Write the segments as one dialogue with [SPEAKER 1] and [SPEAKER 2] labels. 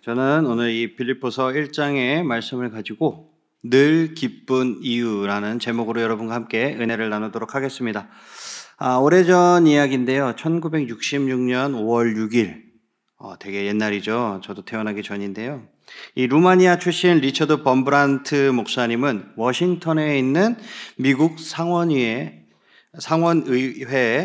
[SPEAKER 1] 저는 오늘 이 빌립보서 1장의 말씀을 가지고 늘 기쁜 이유라는 제목으로 여러분과 함께 은혜를 나누도록 하겠습니다. 오래전 이야기인데요. 1966년 5월 6일, 되게 옛날이죠. 저도 태어나기 전인데요. 이 루마니아 출신 리처드 범브란트 목사님은 워싱턴에 있는 미국 상원의회에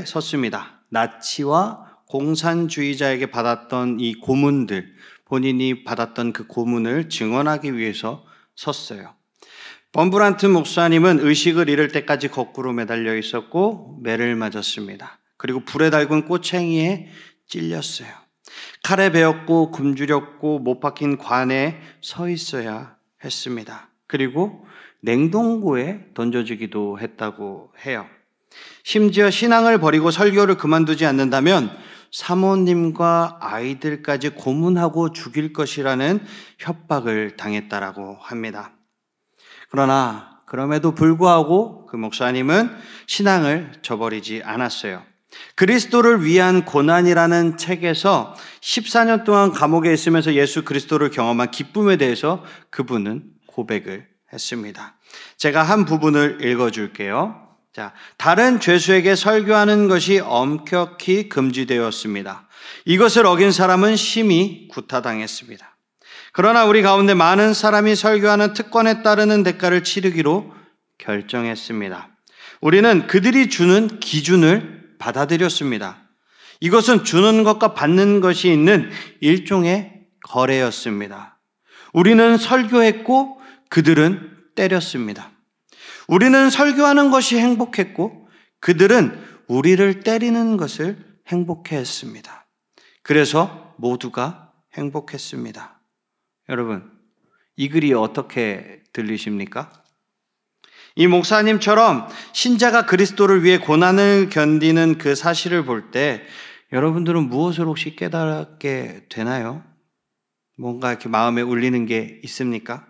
[SPEAKER 1] 섰습니다. 나치와 공산주의자에게 받았던 이 고문들, 본인이 받았던 그 고문을 증언하기 위해서 섰어요. 범브란트 목사님은 의식을 잃을 때까지 거꾸로 매달려 있었고 매를 맞았습니다. 그리고 불에 달군 꼬챙이에 찔렸어요. 칼에 베었고 굶주렸고 못 박힌 관에 서 있어야 했습니다. 그리고 냉동고에 던져지기도 했다고 해요. 심지어 신앙을 버리고 설교를 그만두지 않는다면 사모님과 아이들까지 고문하고 죽일 것이라는 협박을 당했다라고 합니다. 그러나 그럼에도 불구하고 그 목사님은 신앙을 저버리지 않았어요. 그리스도를 위한 고난이라는 책에서 14년 동안 감옥에 있으면서 예수 그리스도를 경험한 기쁨에 대해서 그분은 고백을 했습니다. 제가 한 부분을 읽어줄게요. 자, 다른 죄수에게 설교하는 것이 엄격히 금지되었습니다. 이것을 어긴 사람은 심히 구타당했습니다. 그러나 우리 가운데 많은 사람이 설교하는 특권에 따르는 대가를 치르기로 결정했습니다. 우리는 그들이 주는 기준을 받아들였습니다. 이것은 주는 것과 받는 것이 있는 일종의 거래였습니다. 우리는 설교했고 그들은 때렸습니다. 우리는 설교하는 것이 행복했고 그들은 우리를 때리는 것을 행복해했습니다. 그래서 모두가 행복했습니다. 여러분, 이 글이 어떻게 들리십니까? 이 목사님처럼 신자가 그리스도를 위해 고난을 견디는 그 사실을 볼 때 여러분들은 무엇을 혹시 깨닫게 되나요? 뭔가 이렇게 마음에 울리는 게 있습니까?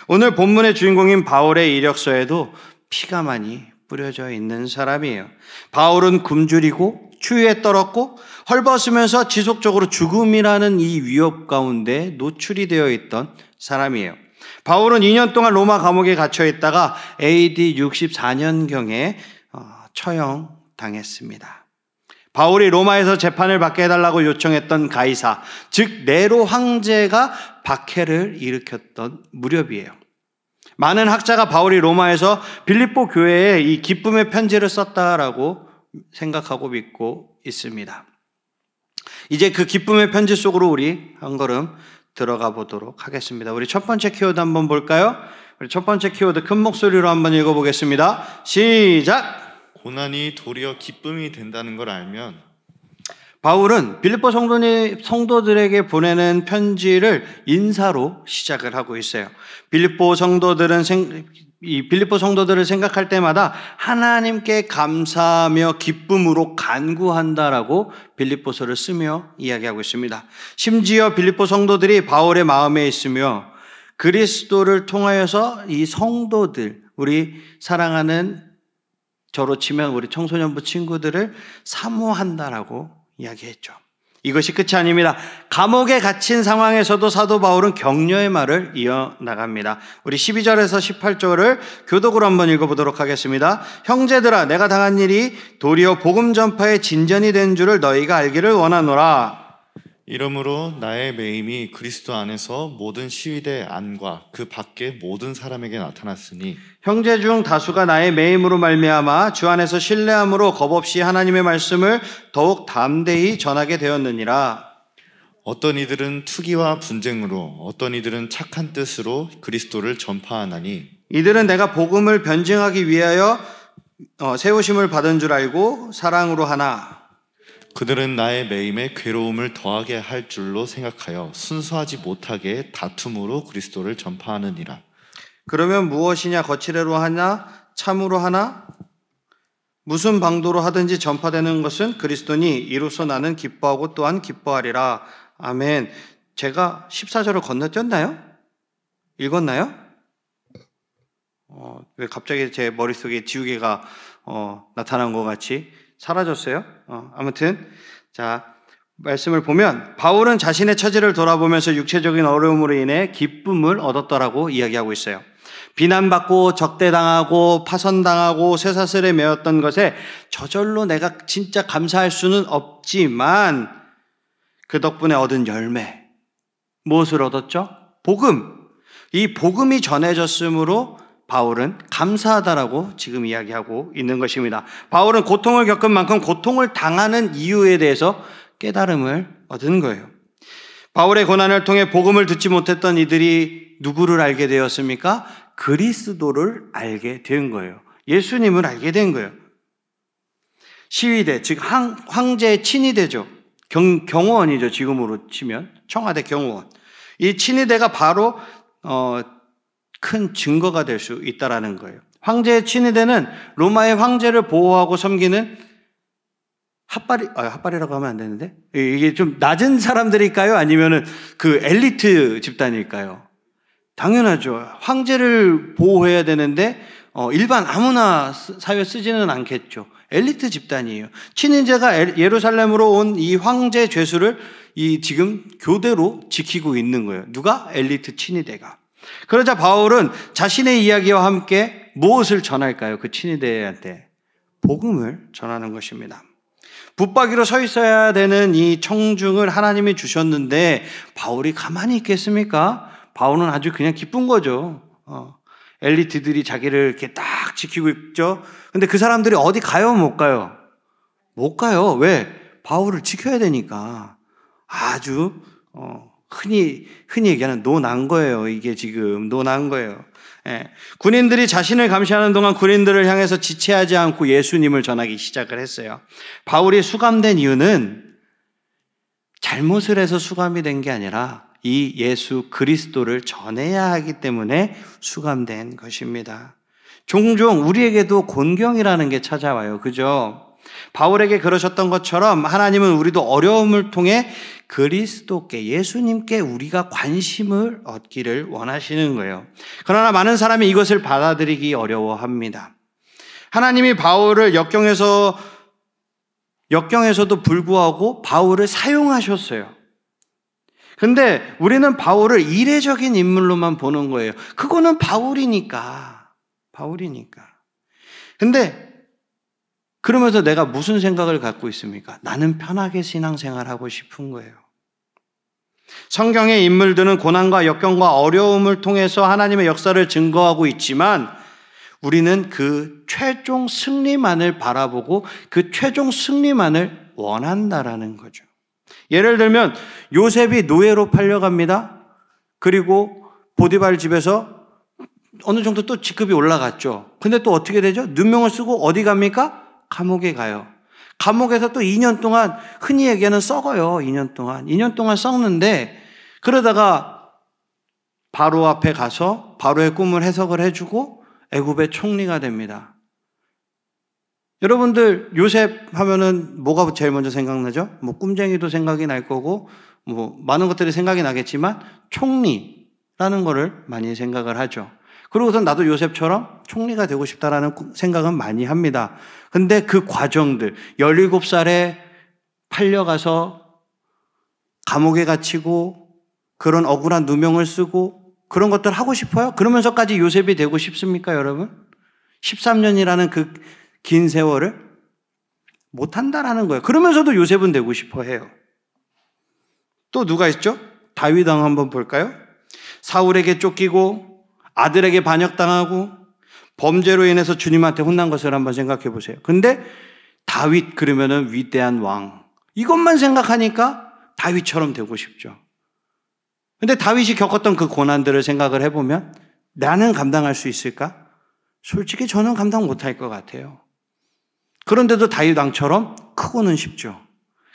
[SPEAKER 1] 오늘 본문의 주인공인 바울의 이력서에도 피가 많이 뿌려져 있는 사람이에요. 바울은 굶주리고 추위에 떨었고 헐벗으면서 지속적으로 죽음이라는 이 위협 가운데 노출이 되어 있던 사람이에요. 바울은 2년 동안 로마 감옥에 갇혀 있다가 AD 64년경에 처형당했습니다. 바울이 로마에서 재판을 받게 해달라고 요청했던 가이사, 즉 네로 황제가 박해를 일으켰던 무렵이에요. 많은 학자가 바울이 로마에서 빌립보 교회에 이 기쁨의 편지를 썼다라고 생각하고 믿고 있습니다. 이제 그 기쁨의 편지 속으로 우리 한 걸음 들어가 보도록 하겠습니다. 우리 첫 번째 키워드 한번 볼까요? 우리 첫 번째 키워드 큰 목소리로 한번 읽어보겠습니다. 시작!
[SPEAKER 2] 고난이 도리어 기쁨이 된다는 걸 알면
[SPEAKER 1] 바울은 빌립보 성도들에게 보내는 편지를 인사로 시작을 하고 있어요. 빌립보 성도들을 생각할 때마다 하나님께 감사하며 기쁨으로 간구한다라고 빌립보서를 쓰며 이야기하고 있습니다. 심지어 빌립보 성도들이 바울의 마음에 있으며 그리스도를 통하여서 이 성도들, 우리 사랑하는 저로 치면 우리 청소년부 친구들을 사모한다라고 이야기했죠. 이것이 끝이 아닙니다. 감옥에 갇힌 상황에서도 사도 바울은 격려의 말을 이어나갑니다. 우리 12절에서 18절을 교독으로 한번 읽어보도록 하겠습니다. 형제들아, 내가 당한 일이 도리어 복음 전파의 진전이 된 줄을 너희가 알기를 원하노라.
[SPEAKER 2] 이러므로 나의 매임이 그리스도 안에서 모든 시위대 안과 그 밖의 모든 사람에게 나타났으니
[SPEAKER 1] 형제 중 다수가 나의 매임으로 말미암아 주 안에서 신뢰함으로 겁없이 하나님의 말씀을 더욱 담대히 전하게 되었느니라.
[SPEAKER 2] 어떤 이들은 투기와 분쟁으로 어떤 이들은 착한 뜻으로 그리스도를 전파하나니
[SPEAKER 1] 이들은 내가 복음을 변증하기 위하여 세우심을 받은 줄 알고 사랑으로 하나
[SPEAKER 2] 그들은 나의 매임에 괴로움을 더하게 할 줄로 생각하여 순수하지 못하게 다툼으로 그리스도를 전파하느니라.
[SPEAKER 1] 그러면 무엇이냐? 거칠애로 하나? 참으로 하나? 무슨 방도로 하든지 전파되는 것은 그리스도니 이로써 나는 기뻐하고 또한 기뻐하리라. 아멘. 제가 14절을 건너뛰었나요? 읽었나요? 왜 갑자기 제 머릿속에 지우개가 나타난 것 같이 사라졌어요? 아무튼 자, 말씀을 보면 바울은 자신의 처지를 돌아보면서 육체적인 어려움으로 인해 기쁨을 얻었더라고 이야기하고 있어요. 비난받고 적대당하고 파선당하고 쇠사슬에 매였던 것에 저절로 내가 진짜 감사할 수는 없지만 그 덕분에 얻은 열매, 무엇을 얻었죠? 복음. 이 복음이 전해졌으므로 바울은 감사하다라고 지금 이야기하고 있는 것입니다. 바울은 고통을 겪은 만큼 고통을 당하는 이유에 대해서 깨달음을 얻은 거예요. 바울의 고난을 통해 복음을 듣지 못했던 이들이 누구를 알게 되었습니까? 그리스도를 알게 된 거예요. 예수님을 알게 된 거예요. 시위대, 즉 황제의 친위대죠. 경호원이죠. 지금으로 치면 청와대 경호원. 이 친위대가 바로 큰 증거가 될 수 있다라는 거예요. 황제의 친위대는 로마의 황제를 보호하고 섬기는 핫발이라고 하면 안 되는데 이게 좀 낮은 사람들일까요? 아니면은 그 엘리트 집단일까요? 당연하죠. 황제를 보호해야 되는데 일반 아무나 사회 쓰지는 않겠죠. 엘리트 집단이에요. 친인제가 예루살렘으로 온 이 황제 죄수를 지금 교대로 지키고 있는 거예요. 누가? 엘리트 친위대가. 그러자 바울은 자신의 이야기와 함께 무엇을 전할까요? 그 친위대한테 복음을 전하는 것입니다. 붙박이로 서 있어야 되는 이 청중을 하나님이 주셨는데 바울이 가만히 있겠습니까? 바울은 아주 그냥 기쁜 거죠. 엘리트들이 자기를 이렇게 딱 지키고 있죠. 근데 그 사람들이 어디 가요? 못 가요? 못 가요. 왜? 바울을 지켜야 되니까. 아주 흔히 얘기하는 노난 거예요. 이게 지금 노난 거예요. 예. 군인들이 자신을 감시하는 동안 군인들을 향해서 지체하지 않고 예수님을 전하기 시작을 했어요. 바울이 수감된 이유는 잘못을 해서 수감이 된 게 아니라 이 예수 그리스도를 전해야 하기 때문에 수감된 것입니다. 종종 우리에게도 곤경이라는 게 찾아와요. 그죠? 바울에게 그러셨던 것처럼 하나님은 우리도 어려움을 통해 그리스도께, 예수님께 우리가 관심을 얻기를 원하시는 거예요. 그러나 많은 사람이 이것을 받아들이기 어려워합니다. 하나님이 바울을 역경에서도 불구하고 바울을 사용하셨어요. 근데 우리는 바울을 이례적인 인물로만 보는 거예요. 그거는 바울이니까. 근데 그러면서 내가 무슨 생각을 갖고 있습니까? 나는 편하게 신앙생활하고 싶은 거예요. 성경의 인물들은 고난과 역경과 어려움을 통해서 하나님의 역사를 증거하고 있지만 우리는 그 최종 승리만을 바라보고 그 최종 승리만을 원한다라는 거죠. 예를 들면 요셉이 노예로 팔려갑니다. 그리고 보디발 집에서 어느 정도 또 직급이 올라갔죠. 근데 또 어떻게 되죠? 누명을 쓰고 어디 갑니까? 감옥에 가요. 감옥에서 또 2년 동안 흔히 얘기하는 썩어요. 2년 동안 썩는데 그러다가 바로 앞에 가서 바로의 꿈을 해석을 해주고 애굽의 총리가 됩니다. 여러분들 요셉 하면은 뭐가 제일 먼저 생각나죠? 뭐 꿈쟁이도 생각이 날 거고 뭐 많은 것들이 생각이 나겠지만 총리라는 거를 많이 생각을 하죠. 그러고선 나도 요셉처럼 총리가 되고 싶다라는 생각은 많이 합니다. 근데 그 과정들 17살에 팔려가서 감옥에 갇히고 그런 억울한 누명을 쓰고 그런 것들 하고 싶어요? 그러면서까지 요셉이 되고 싶습니까, 여러분? 13년이라는 그 긴 세월을 못한다라는 거예요. 그러면서도 요셉은 되고 싶어 해요. 또 누가 있죠? 다윗 왕 한번 볼까요? 사울에게 쫓기고 아들에게 반역당하고 범죄로 인해서 주님한테 혼난 것을 한번 생각해 보세요. 근데 다윗 그러면은 위대한 왕. 이것만 생각하니까 다윗처럼 되고 싶죠. 근데 다윗이 겪었던 그 고난들을 생각을 해보면 나는 감당할 수 있을까? 솔직히 저는 감당 못할 것 같아요. 그런데도 다윗 왕처럼 크고는 쉽죠.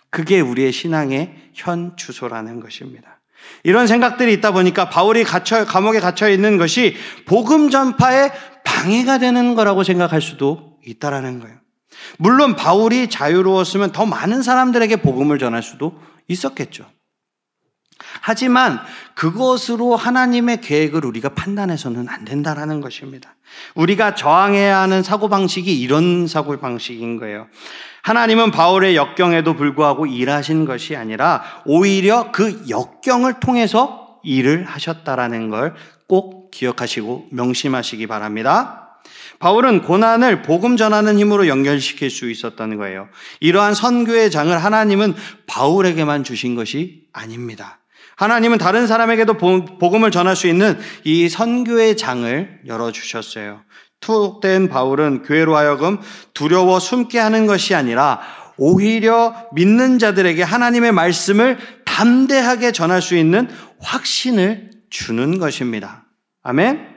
[SPEAKER 1] 그게 우리의 신앙의 현 주소라는 것입니다. 이런 생각들이 있다 보니까 바울이 감옥에 갇혀 있는 것이 복음 전파에 방해가 되는 거라고 생각할 수도 있다라는 거예요. 물론 바울이 자유로웠으면 더 많은 사람들에게 복음을 전할 수도 있었겠죠. 하지만 그것으로 하나님의 계획을 우리가 판단해서는 안 된다라는 것입니다. 우리가 저항해야 하는 사고방식이 이런 사고방식인 거예요. 하나님은 바울의 역경에도 불구하고 일하신 것이 아니라 오히려 그 역경을 통해서 일을 하셨다라는 걸 꼭 기억하시고 명심하시기 바랍니다. 바울은 고난을 복음 전하는 힘으로 연결시킬 수 있었던 거예요. 이러한 선교의 장을 하나님은 바울에게만 주신 것이 아닙니다. 하나님은 다른 사람에게도 복음을 전할 수 있는 이 선교의 장을 열어주셨어요. 투옥된 바울은 교회로 하여금 두려워 숨게 하는 것이 아니라 오히려 믿는 자들에게 하나님의 말씀을 담대하게 전할 수 있는 확신을 주는 것입니다. 아멘?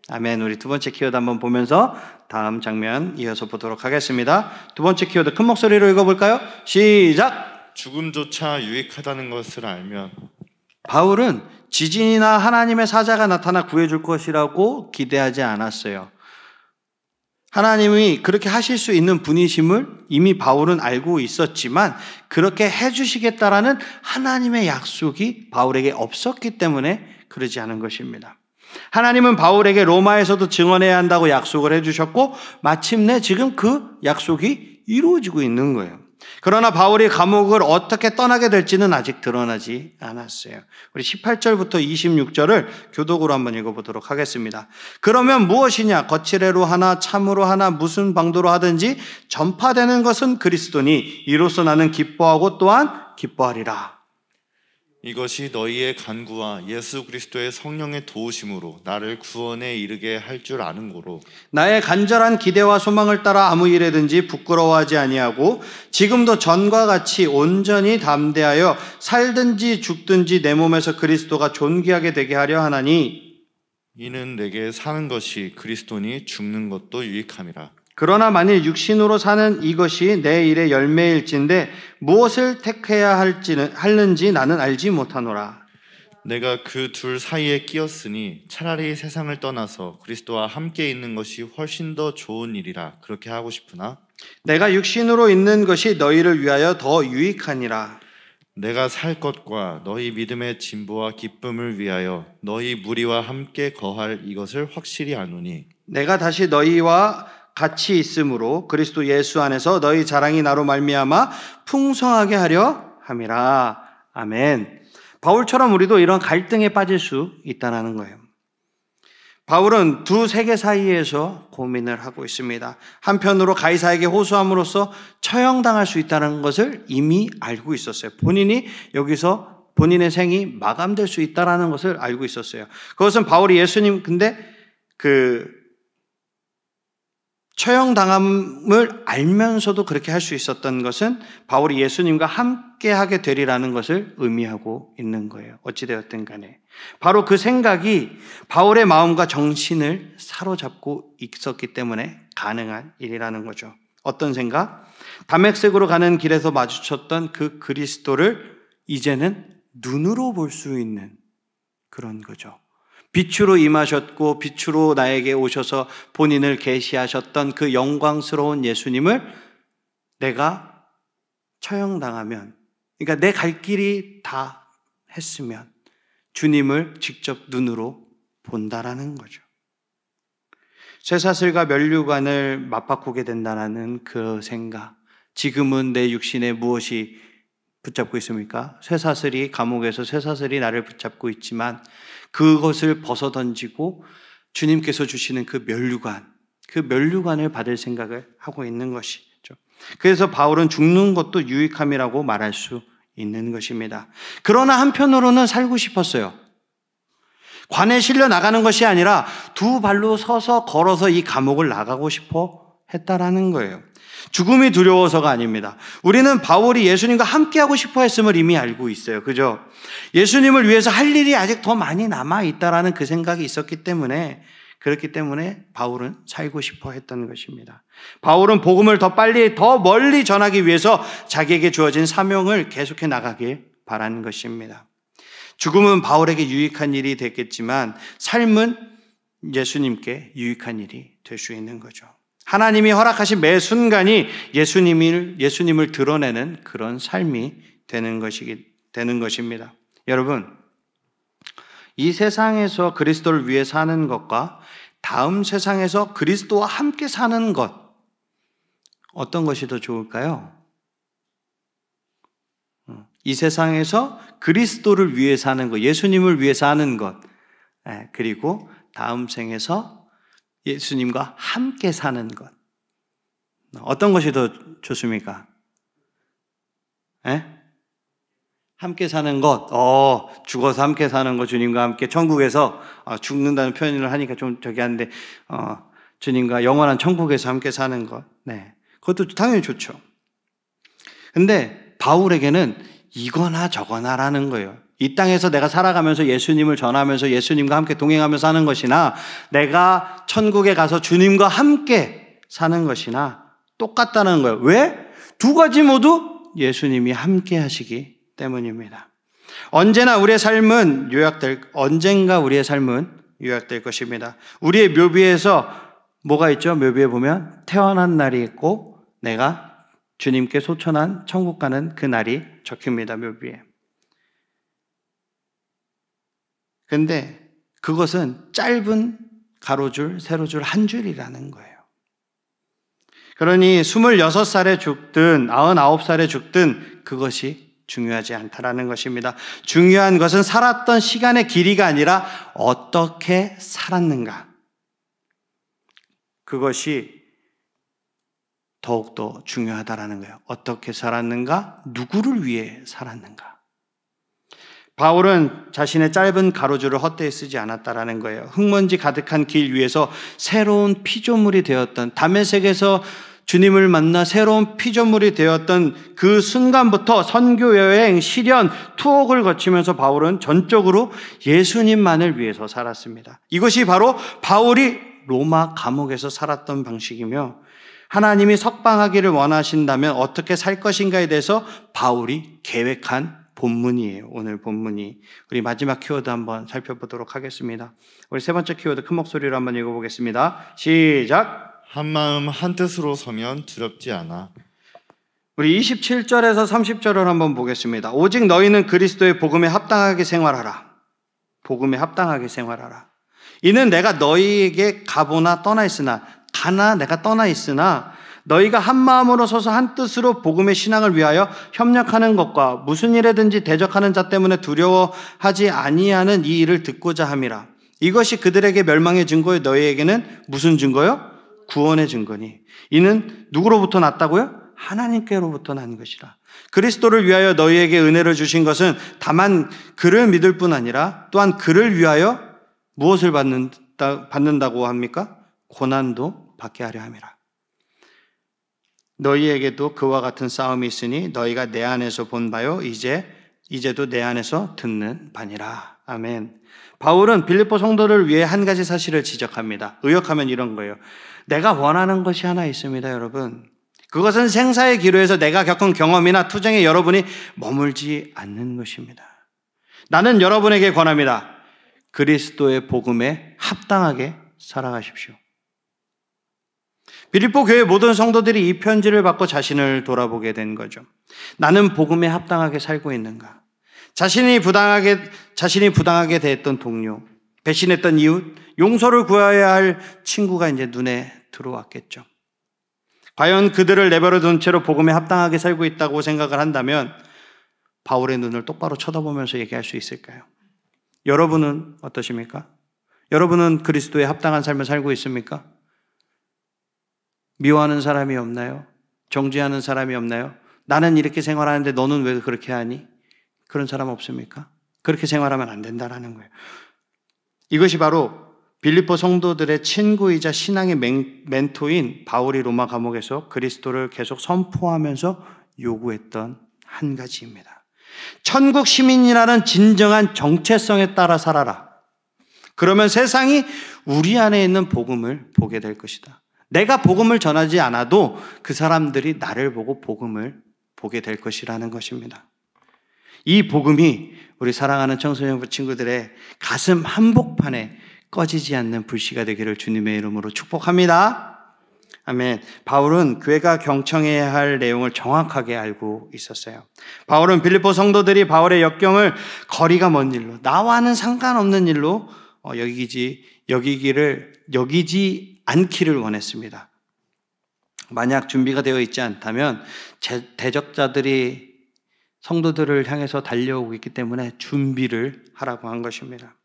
[SPEAKER 1] 아멘. 우리 두 번째 키워드 한번 보면서 다음 장면 이어서 보도록 하겠습니다. 두 번째 키워드 큰 목소리로 읽어볼까요? 시작!
[SPEAKER 2] 죽음조차 유익하다는 것을 알면
[SPEAKER 1] 바울은 지진이나 하나님의 사자가 나타나 구해줄 것이라고 기대하지 않았어요. 하나님이 그렇게 하실 수 있는 분이심을 이미 바울은 알고 있었지만 그렇게 해주시겠다라는 하나님의 약속이 바울에게 없었기 때문에 그러지 않은 것입니다. 하나님은 바울에게 로마에서도 증언해야 한다고 약속을 해주셨고 마침내 지금 그 약속이 이루어지고 있는 거예요. 그러나 바울이 감옥을 어떻게 떠나게 될지는 아직 드러나지 않았어요. 우리 18절부터 26절을 교독으로 한번 읽어보도록 하겠습니다. 그러면 무엇이냐? 거칠애로 하나 참으로 하나 무슨 방도로 하든지 전파되는 것은 그리스도니 이로써 나는 기뻐하고 또한 기뻐하리라.
[SPEAKER 2] 이것이 너희의 간구와 예수 그리스도의 성령의 도우심으로 나를 구원에 이르게 할 줄 아는 고로
[SPEAKER 1] 나의 간절한 기대와 소망을 따라 아무 일에든지 부끄러워하지 아니하고 지금도 전과 같이 온전히 담대하여 살든지 죽든지 내 몸에서 그리스도가 존귀하게 되게 하려 하나니
[SPEAKER 2] 이는 내게 사는 것이 그리스도니 죽는 것도 유익함이라.
[SPEAKER 1] 그러나 만일 육신으로 사는 이것이 내 일의 열매일진데 무엇을 택해야 하는지 나는 알지 못하노라.
[SPEAKER 2] 내가 그 둘 사이에 끼었으니 차라리 세상을 떠나서 그리스도와 함께 있는 것이 훨씬 더 좋은 일이라 그렇게 하고 싶으나
[SPEAKER 1] 내가 육신으로 있는 것이 너희를 위하여 더 유익하니라.
[SPEAKER 2] 내가 살 것과 너희 믿음의 진보와 기쁨을 위하여 너희 무리와 함께 거할 이것을 확실히 아노니
[SPEAKER 1] 내가 다시 너희와 같이 있으므로 그리스도 예수 안에서 너희 자랑이 나로 말미암아 풍성하게 하려 함이라. 아멘. 바울처럼 우리도 이런 갈등에 빠질 수 있다는 거예요. 바울은 두 세계 사이에서 고민을 하고 있습니다. 한편으로 가이사에게 호소함으로써 처형당할 수 있다는 것을 이미 알고 있었어요. 본인이 여기서 본인의 생이 마감될 수 있다는 것을 알고 있었어요. 그것은 바울이 예수님 근데 처형당함을 알면서도 그렇게 할 수 있었던 것은 바울이 예수님과 함께 하게 되리라는 것을 의미하고 있는 거예요. 어찌되었든 간에. 바로 그 생각이 바울의 마음과 정신을 사로잡고 있었기 때문에 가능한 일이라는 거죠. 어떤 생각? 다메섹으로 가는 길에서 마주쳤던 그 그리스도를 이제는 눈으로 볼 수 있는 그런 거죠. 빛으로 임하셨고 빛으로 나에게 오셔서 본인을 계시하셨던 그 영광스러운 예수님을 내가 처형당하면, 그러니까 내 갈 길이 다 했으면 주님을 직접 눈으로 본다라는 거죠. 쇠사슬과 면류관을 맞바꾸게 된다는 그 생각. 지금은 내 육신에 무엇이 붙잡고 있습니까? 쇠사슬이, 감옥에서 쇠사슬이 나를 붙잡고 있지만 그것을 벗어던지고 주님께서 주시는 그 면류관을 받을 생각을 하고 있는 것이죠. 그래서 바울은 죽는 것도 유익함이라고 말할 수 있는 것입니다. 그러나 한편으로는 살고 싶었어요. 관에 실려 나가는 것이 아니라 두 발로 서서 걸어서 이 감옥을 나가고 싶어 했다라는 거예요. 죽음이 두려워서가 아닙니다. 우리는 바울이 예수님과 함께하고 싶어 했음을 이미 알고 있어요. 그죠? 예수님을 위해서 할 일이 아직 더 많이 남아있다라는 그 생각이 있었기 때문에, 그렇기 때문에 바울은 살고 싶어 했던 것입니다. 바울은 복음을 더 빨리, 더 멀리 전하기 위해서 자기에게 주어진 사명을 계속해 나가길 바라는 것입니다. 죽음은 바울에게 유익한 일이 됐겠지만 삶은 예수님께 유익한 일이 될 수 있는 거죠. 하나님이 허락하신 매 순간이 예수님을 드러내는 그런 삶이 되는 것입니다. 여러분, 이 세상에서 그리스도를 위해 사는 것과 다음 세상에서 그리스도와 함께 사는 것, 어떤 것이 더 좋을까요? 이 세상에서 그리스도를 위해 사는 것, 예수님을 위해 사는 것, 그리고 다음 생에서 예수님과 함께 사는 것, 어떤 것이 더 좋습니까? 함께 사는 것, 죽어서 함께 사는 것, 주님과 함께 천국에서, 죽는다는 표현을 하니까 좀 저기 한데, 주님과 영원한 천국에서 함께 사는 것, 그것도 당연히 좋죠. 근데 바울에게는 이거나 저거나라는 거예요. 이 땅에서 내가 살아가면서 예수님을 전하면서 예수님과 함께 동행하면서 사는 것이나, 내가 천국에 가서 주님과 함께 사는 것이나 똑같다는 거예요. 왜? 두 가지 모두 예수님이 함께 하시기 때문입니다. 언젠가 우리의 삶은 요약될 것입니다. 우리의 묘비에서 뭐가 있죠? 묘비에 보면 태어난 날이 있고 내가 주님께 소천한 천국 가는 그 날이 적힙니다. 묘비에. 근데 그것은 짧은 가로줄, 세로줄 한 줄이라는 거예요. 그러니 26살에 죽든 99살에 죽든 그것이 중요하지 않다라는 것입니다. 중요한 것은 살았던 시간의 길이가 아니라 어떻게 살았는가. 그것이 더욱더 중요하다라는 거예요. 어떻게 살았는가? 누구를 위해 살았는가? 바울은 자신의 짧은 가로줄을 헛되이 쓰지 않았다라는 거예요. 흙먼지 가득한 길 위에서 새로운 피조물이 되었던, 다메섹에서 주님을 만나 새로운 피조물이 되었던 그 순간부터 선교 여행, 시련, 투옥을 거치면서 바울은 전적으로 예수님만을 위해서 살았습니다. 이것이 바로 바울이 로마 감옥에서 살았던 방식이며, 하나님이 석방하기를 원하신다면 어떻게 살 것인가에 대해서 바울이 계획한 본문이에요. 오늘 본문이. 우리 마지막 키워드 한번 살펴보도록 하겠습니다. 우리 세 번째 키워드 큰 목소리로 한번 읽어보겠습니다. 시작!
[SPEAKER 2] 한 마음 한 뜻으로 서면 두렵지 않아.
[SPEAKER 1] 우리 27절에서 30절을 한번 보겠습니다. 오직 너희는 그리스도의 복음에 합당하게 생활하라. 복음에 합당하게 생활하라. 이는 내가 너희에게 가보나 떠나 있으나 너희가 한 마음으로 서서 한 뜻으로 복음의 신앙을 위하여 협력하는 것과 무슨 일에든지 대적하는 자 때문에 두려워하지 아니하는 이 일을 듣고자 함이라. 이것이 그들에게 멸망의 증거요 너희에게는 무슨 증거요? 구원의 증거니. 이는 누구로부터 났다고요? 하나님께로부터 난 것이라. 그리스도를 위하여 너희에게 은혜를 주신 것은 다만 그를 믿을 뿐 아니라 또한 그를 위하여 무엇을 받는다고 합니까? 고난도 받게 하려 함이라. 너희에게도 그와 같은 싸움이 있으니 너희가 내 안에서 본 바요 이제도 내 안에서 듣는 바니라. 아멘. 바울은 빌립보 성도를 위해 한 가지 사실을 지적합니다. 의역하면 이런 거예요. 내가 원하는 것이 하나 있습니다, 여러분. 그것은 생사의 기로에서 내가 겪은 경험이나 투쟁에 여러분이 머물지 않는 것입니다. 나는 여러분에게 권합니다. 그리스도의 복음에 합당하게 살아가십시오. 빌립보 교회 모든 성도들이 이 편지를 받고 자신을 돌아보게 된 거죠. 나는 복음에 합당하게 살고 있는가? 자신이 부당하게 대했던 동료, 배신했던 이웃, 용서를 구해야 할 친구가 이제 눈에 들어왔겠죠. 과연 그들을 내버려 둔 채로 복음에 합당하게 살고 있다고 생각을 한다면 바울의 눈을 똑바로 쳐다보면서 얘기할 수 있을까요? 여러분은 어떠십니까? 여러분은 그리스도에 합당한 삶을 살고 있습니까? 미워하는 사람이 없나요? 정죄하는 사람이 없나요? 나는 이렇게 생활하는데 너는 왜 그렇게 하니? 그런 사람 없습니까? 그렇게 생활하면 안 된다라는 거예요. 이것이 바로 빌립보 성도들의 친구이자 신앙의 멘토인 바울이 로마 감옥에서 그리스도를 계속 선포하면서 요구했던 한 가지입니다. 천국 시민이라는 진정한 정체성에 따라 살아라. 그러면 세상이 우리 안에 있는 복음을 보게 될 것이다. 내가 복음을 전하지 않아도 그 사람들이 나를 보고 복음을 보게 될 것이라는 것입니다. 이 복음이 우리 사랑하는 청소년 친구들의 가슴 한복판에 꺼지지 않는 불씨가 되기를 주님의 이름으로 축복합니다. 아멘. 바울은 교회가 경청해야 할 내용을 정확하게 알고 있었어요. 바울은 빌립보 성도들이 바울의 역경을 거리가 먼 일로, 나와는 상관없는 일로 여기지 않기를 원했습니다. 만약 준비가 되어 있지 않다면 대적자들이 성도들을 향해서 달려오고 있기 때문에 준비를 하라고 한 것입니다.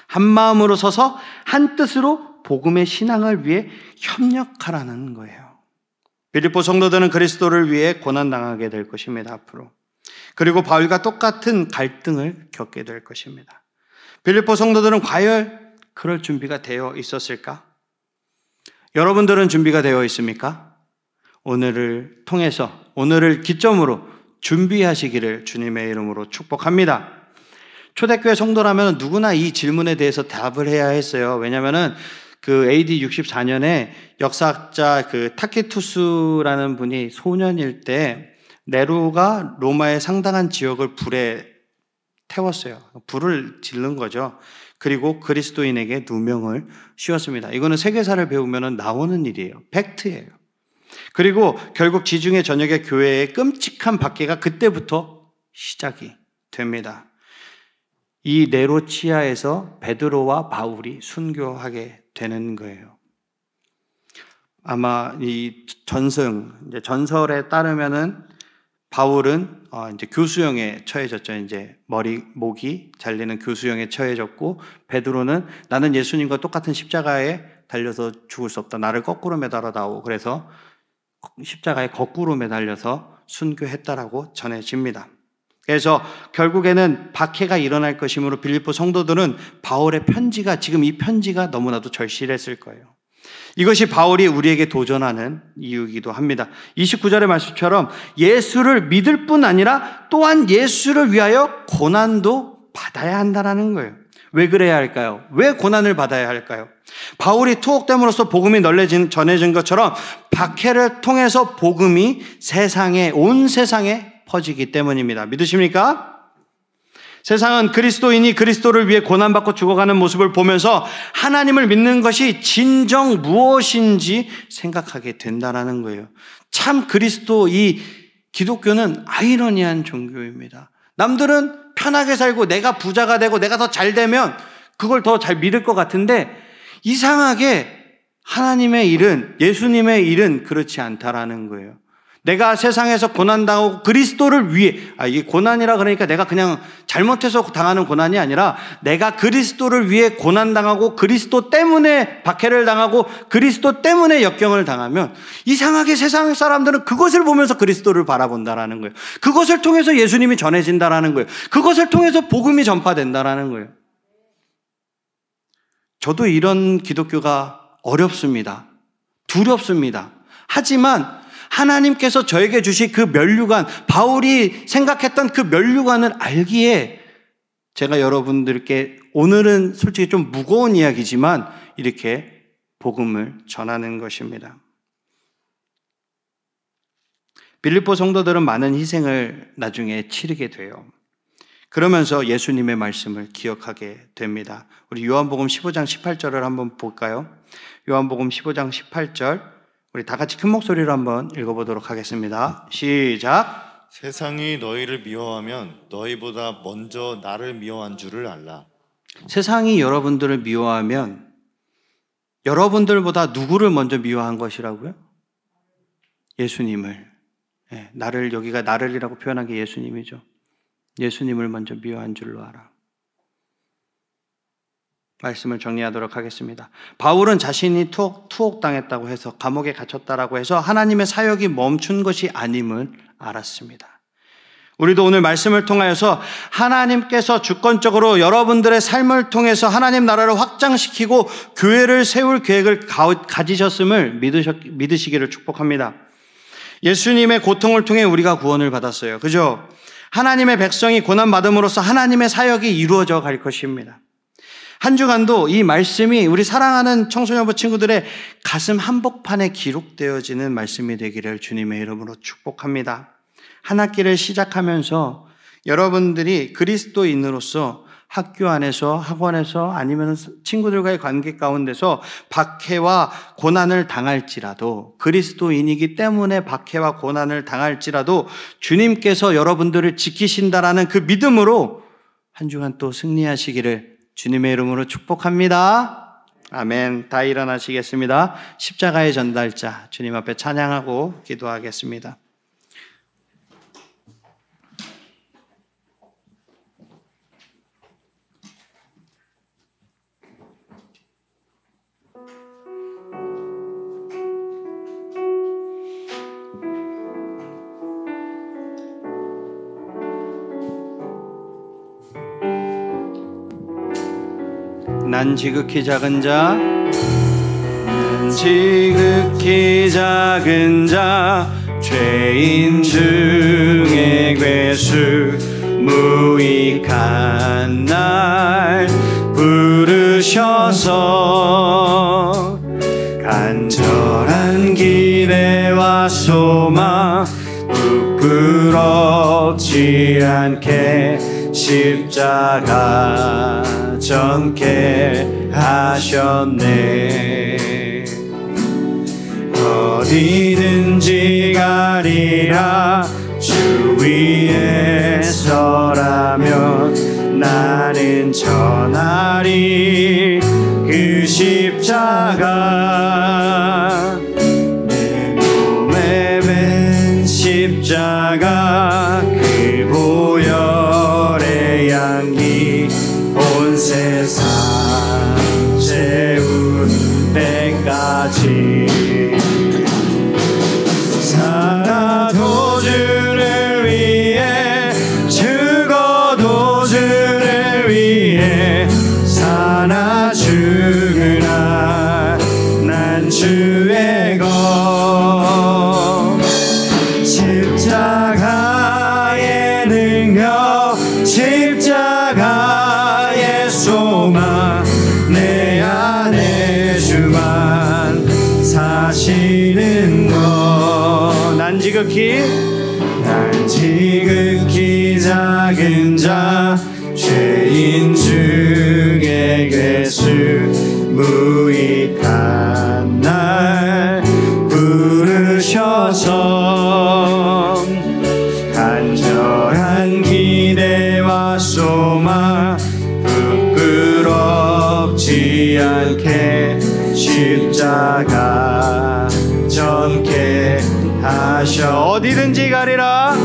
[SPEAKER 1] 한 마음으로 서서 한 뜻으로 복음의 신앙을 위해 협력하라는 거예요. 빌립보 성도들은 그리스도를 위해 고난당하게 될 것입니다, 앞으로. 그리고 바울과 똑같은 갈등을 겪게 될 것입니다. 빌립보 성도들은 과연 그럴 준비가 되어 있었을까? 여러분들은 준비가 되어 있습니까? 오늘을 통해서, 오늘을 기점으로 준비하시기를 주님의 이름으로 축복합니다. 초대교회 성도라면 누구나 이 질문에 대해서 답을 해야 했어요. 왜냐하면 그 AD 64년에 역사학자 그 타키투스라는 분이 소년일 때 네로가 로마의 상당한 지역을 불에 태웠어요. 불을 지른 거죠. 그리고 그리스도인에게 누명을 씌웠습니다. 이거는 세계사를 배우면 나오는 일이에요. 팩트예요. 그리고 결국 지중해 전역의 교회의 끔찍한 박해가 그때부터 시작이 됩니다. 이 네로 치하에서 베드로와 바울이 순교하게 되는 거예요. 아마 이 전설에 따르면은 바울은 이제 교수형에 처해졌죠. 이제 목이 잘리는 교수형에 처해졌고, 베드로는 나는 예수님과 똑같은 십자가에 달려서 죽을 수 없다. 나를 거꾸로 매달아 다오. 그래서 십자가에 거꾸로 매달려서 순교했다라고 전해집니다. 그래서 결국에는 박해가 일어날 것이므로 빌립보 성도들은 바울의 편지가, 지금 이 편지가 너무나도 절실했을 거예요. 이것이 바울이 우리에게 도전하는 이유이기도 합니다. 29절의 말씀처럼 예수를 믿을 뿐 아니라 또한 예수를 위하여 고난도 받아야 한다는 거예요. 왜 그래야 할까요? 왜 고난을 받아야 할까요? 바울이 투옥됨으로써 복음이 전해진 것처럼 박해를 통해서 복음이 온 세상에 퍼지기 때문입니다. 믿으십니까? 세상은 그리스도인이 그리스도를 위해 고난받고 죽어가는 모습을 보면서 하나님을 믿는 것이 진정 무엇인지 생각하게 된다는 거예요. 참 이 기독교는 아이러니한 종교입니다. 남들은 편하게 살고 내가 부자가 되고 내가 더 잘 되면 그걸 더 잘 믿을 것 같은데, 이상하게 하나님의 일은, 예수님의 일은 그렇지 않다라는 거예요. 내가 세상에서 고난당하고 그리스도를 위해, 이게 고난이라 그러니까 내가 그냥 잘못해서 당하는 고난이 아니라 내가 그리스도를 위해 고난당하고 그리스도 때문에 박해를 당하고 그리스도 때문에 역경을 당하면 이상하게 세상 사람들은 그것을 보면서 그리스도를 바라본다라는 거예요. 그것을 통해서 예수님이 전해진다라는 거예요. 그것을 통해서 복음이 전파된다라는 거예요. 저도 이런 기독교가 어렵습니다. 두렵습니다. 하지만 하나님께서 저에게 주신 그 면류관, 바울이 생각했던 그 면류관을 알기에 제가 여러분들께 오늘은 솔직히 좀 무거운 이야기지만 이렇게 복음을 전하는 것입니다. 빌립보 성도들은 많은 희생을 나중에 치르게 돼요. 그러면서 예수님의 말씀을 기억하게 됩니다. 우리 요한복음 15장 18절을 한번 볼까요? 요한복음 15장 18절, 우리 다 같이 큰 목소리로 한번 읽어보도록 하겠습니다. 시작.
[SPEAKER 2] 세상이 너희를 미워하면 너희보다 먼저 나를 미워한 줄을 알라.
[SPEAKER 1] 세상이 여러분들을 미워하면 여러분들보다 누구를 먼저 미워한 것이라고요? 예수님을. 여기가 나를이라고 표현한 게 예수님이죠. 예수님을 먼저 미워한 줄로 알아. 말씀을 정리하도록 하겠습니다. 바울은 자신이 투옥당했다고 해서, 감옥에 갇혔다라고 해서 하나님의 사역이 멈춘 것이 아님을 알았습니다. 우리도 오늘 말씀을 통하여서 하나님께서 주권적으로 여러분들의 삶을 통해서 하나님 나라를 확장시키고 교회를 세울 계획을 가지셨음을 믿으시기를 축복합니다. 예수님의 고통을 통해 우리가 구원을 받았어요. 그죠? 하나님의 백성이 고난받음으로써 하나님의 사역이 이루어져 갈 것입니다. 한 주간도 이 말씀이 우리 사랑하는 청소년부 친구들의 가슴 한복판에 기록되어지는 말씀이 되기를 주님의 이름으로 축복합니다. 한 학기를 시작하면서 여러분들이 그리스도인으로서 학교 안에서, 학원에서, 아니면 친구들과의 관계 가운데서 박해와 고난을 당할지라도, 그리스도인이기 때문에 박해와 고난을 당할지라도 주님께서 여러분들을 지키신다라는 그 믿음으로 한 주간 또 승리하시기를 주님의 이름으로 축복합니다. 아멘. 다 일어나시겠습니다. 십자가의 전달자 주님 앞에 찬양하고 기도하겠습니다. 난 지극히 작은 자, 난 지극히 작은 자, 죄인 중에 괴수, 무익한 날 부르셔서 간절한 기대와 소망 부끄럽지 않게 십자가 정케 하셨네. 어디든지 가리라 주 위에 서라면 나는 전하리 그 십자가. 내 몸에 맨 십자가 그 보혈의 향기 온 세상 채울 때까지 살아도 주를 위해 죽어도 주를 위해 사나 죽으나 난 주의 것. 십자가의 능력 십자가의 소망 내 안에 주만 사시는 것. 난 지극히 작은 자 죄인 중에 괴수 무익한 날 부르셔서 간절한 기대와 소망 부끄럽지 않게 십자가 정케 하셔. 어디든지 가리라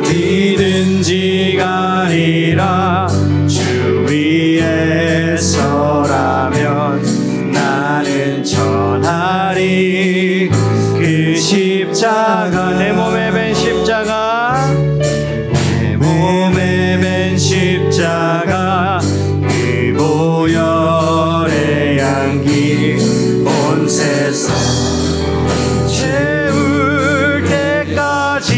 [SPEAKER 1] 어디든지 가리라 주 위에 서라면 나는 전하리 그 십자가. 내 몸에 밴 십자가 내 몸에 밴 십자가 그 보혈의 향기 온 세상 채울 때까지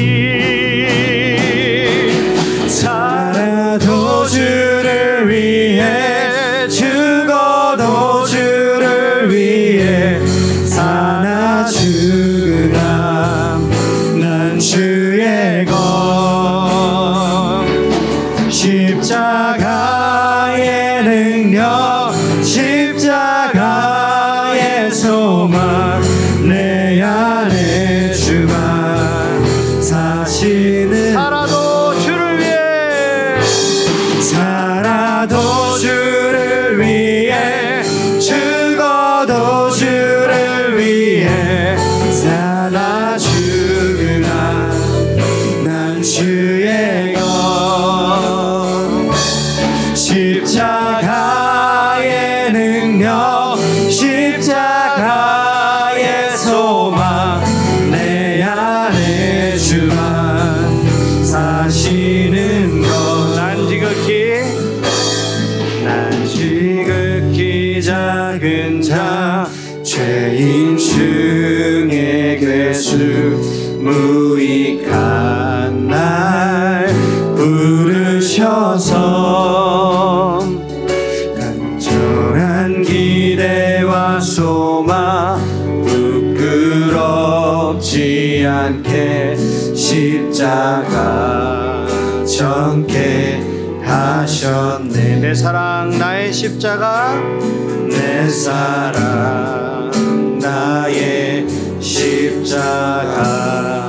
[SPEAKER 1] 살아도 주를 위해 죽어도 주를 위해 사나 죽으나 난 주의 것. 십자가의 능력 십자가의 소망 내 안에 주만 사시는. 살아도 주를 위해 살아도 주를 위해 죽어도 주를 위해 살아 죽으나 난 주의 것. 십자가의 능력 십자가의 소망 내 안에 주만 사시는 것. 난 지극히 작은 자 죄인 중에 괴수 무익한 날 부르셔서 간절한 기대와 소망 부끄럽지 않게 십자가 정케 하셨네. 내 사랑 나의 십자가, 내 사랑 나의 십자가